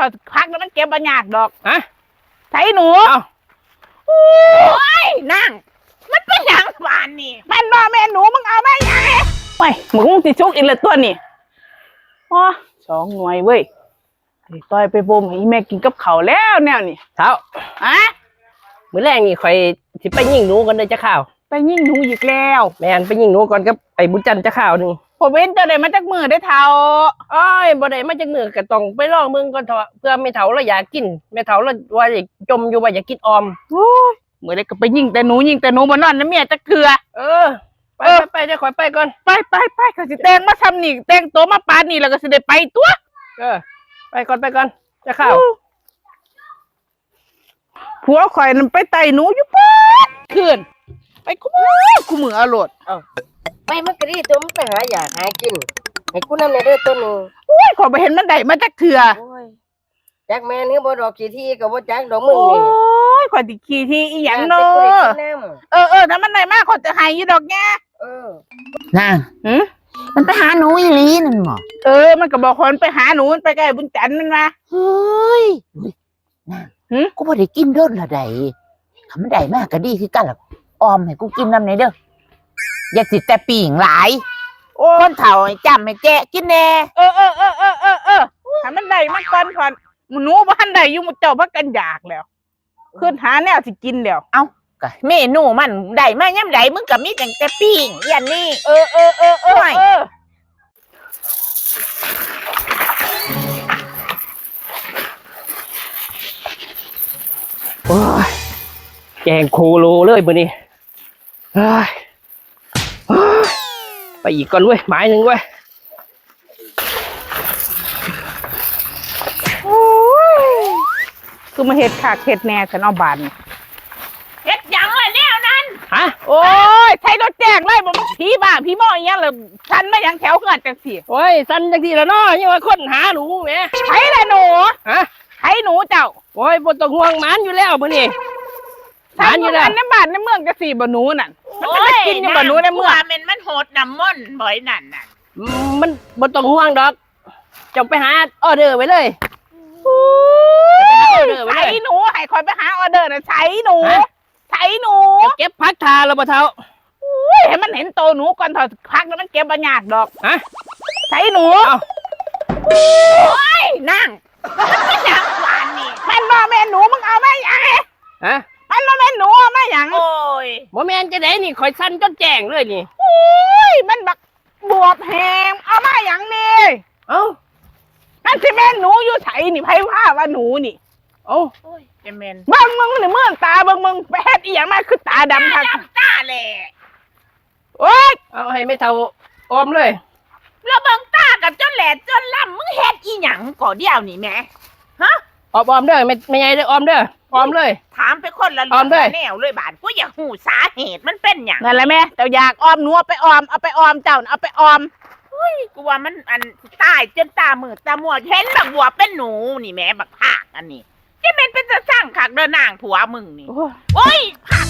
อพักแล้วมันเก็บบ่ยากดอกฮะใช้หนูโอ้ยนั่งมันเป็นหยังหวานนี่แม่นบ่แม่หนูมึงเอามาไงโอ้ยมึงสิชุกอีกแล้วตัวนี่อ๋อ2 หน่วยเว้ยต่อยไปบ่มให้แม่กินกับข้าวแล้วแนวนี่เท้าอะมื้อแรกนี่ข่อยสิไปยิงหนูกันเลยจะข้าวไปยิงหนูอีกแล้วแม่นไปยิงหนูก่อนกับไอ้บุญจันทร์จะข้าวนึงผมเห็นเจ้าได้มาจากมือได้เท่าอ้อยบ่ได้มาจากมือก็ต้องไปลองมึงก่อนเถอะเพื่อแม่เฒ่าเราอยากกินแม่เฒ่าเราว่าอยากจมอยู่ว่าอยากกินออมโอ้ยมื้อใดก็ไปยิงแต่หนูบ่นอนนะเมียจักเทื่อไปเดี๋ยวข่อยไปก่อนไปก็สิแต่งมาทำนี่แต่งตัวมาปานนี่แล้วก็สิได้ไปตัวไปก่อนจะข้าวผัวข่อยนั่นไปไต่หนูอยู่ป๊ดคืนไปกูมืออรดไปมันก็ดีตัวมันไปหาอยากหากินให้กูนำในเด้อตัวนึงโอ้ยขอยบ่เห็นมันได้มาจักเทื่อจักแม่นคือบ่ดอกขี้ที่ก็บ่จักดอกมึงนี่โอ้ยข่อยสิขี้ที่อีหยังเนาะถ้ามันได้มาข่อยจะให้อยู่ดอกแง่นางมันไปหาหนูอีหลีนั่นบ่มันก็บอกคนไปหาหนูมันไปใกล้บุญจันทร์มันมาเฮ้ยนางกูบ่ได้กินโดนละใดคำมันได้มากก็ดีคือกันล่ะออมให้กูกินน้ำไหนเด้ออย่าสิแต่ปีงหลายคนเฒ่าให้จำให้แกกินแน่ถ้ามันได้มาก่อนหนูบ่ทันได้อยู่หมู่เจ้าพักกันอยากแล้วขึ้นหาแนวสิกินแล้วเอ้าก็เมนูมันได้มายามใดมึงก็มีตั้งแต่ปิ้งอย่างนี้โอ้ยแกงโคโลเลยมื้อนี้ไปอีกก่อนเว้ยไม้นึงเว้ยคือมาเฮ็ดขากเฮ็ดแหน่ฉันเอาบานเฮ็ดหยังล่ะแนวนั้นฮะโอ้ยใช้รถแจ้งเลยบ่มันผีบ้าผีหม้ออีหยังล่ะฉันมาหยังแถวเฮือนจังซี่โอ้ยสั่นจังซี่ล่ะเนาะยังว่าคนหาหนูแหมไผล่ะหนูฮะไผหนูเจ้าโอ้ยบ่ต้องห่วงหมานอยู่แล้วมื้อนี้หมานอยู่แล้วในบ้านในเมืองจังซี่บ่หนูนั่นมันจะกินอยู่บ่หนูในเมืองมันโหดน้ำม่นบ่อยนั่นมันบ่ต้องห่วงดอกจงไปหาออเดอร์ไว้เลยใส่หนูให้คอยไปหาออเดอร์นะใส่หนูเก็บพักทาแล้วบ่เท่าให้มันเห็นโตหนูก่อนถอดพักแล้วมันเก็บบ่ยากดอกใส่หนูโอ้ยนั่งมันหยังหวานนี่แม่นบ่แม่หนูมึงเอามาหยังมันบ่แม่หนูเอามาหยังโอ้ยบ่แม่นจะได้นี่ข่อยสั่นจนแจ้งเลยนี่โอ้ยมันบักบวบแหงเอามาหยังนี่นั่นสิแม่หนูอยู่ไสนี่ไผว่าว่าหนูนี่จะแม่นเบิ่งมึงนี่เมื่อตาเบิ่งมึงไปเฮ็ดอีหยังมาคือตาดำทักตาแหละโอ้ยเอาให้ไม่เท่าออมเลยแล้วเบิ่งตากับจนแหลดจนล่ำมึงเฮ็ดอีหยังก่อเดียวนี่แม่ออมเด้อไม่ใหญ่เด้อออมเด้อออมเลยถามไปคนละเรื่องแนวเลยบาดกูอยากหูสาเหตุมันเป็นหยังนั่นแหละแม่เจ้าอยากออมหนูเอาไปออมเจ้าเอาไปออมกูว่ามันตายจนตามืดตามัวเห็นบักบัวเป็นหนูนี่แม่บักภาคอันนี้จะเป็นจะสร้างคักเด้อนางผัวมึงนี่โอ้ยภาค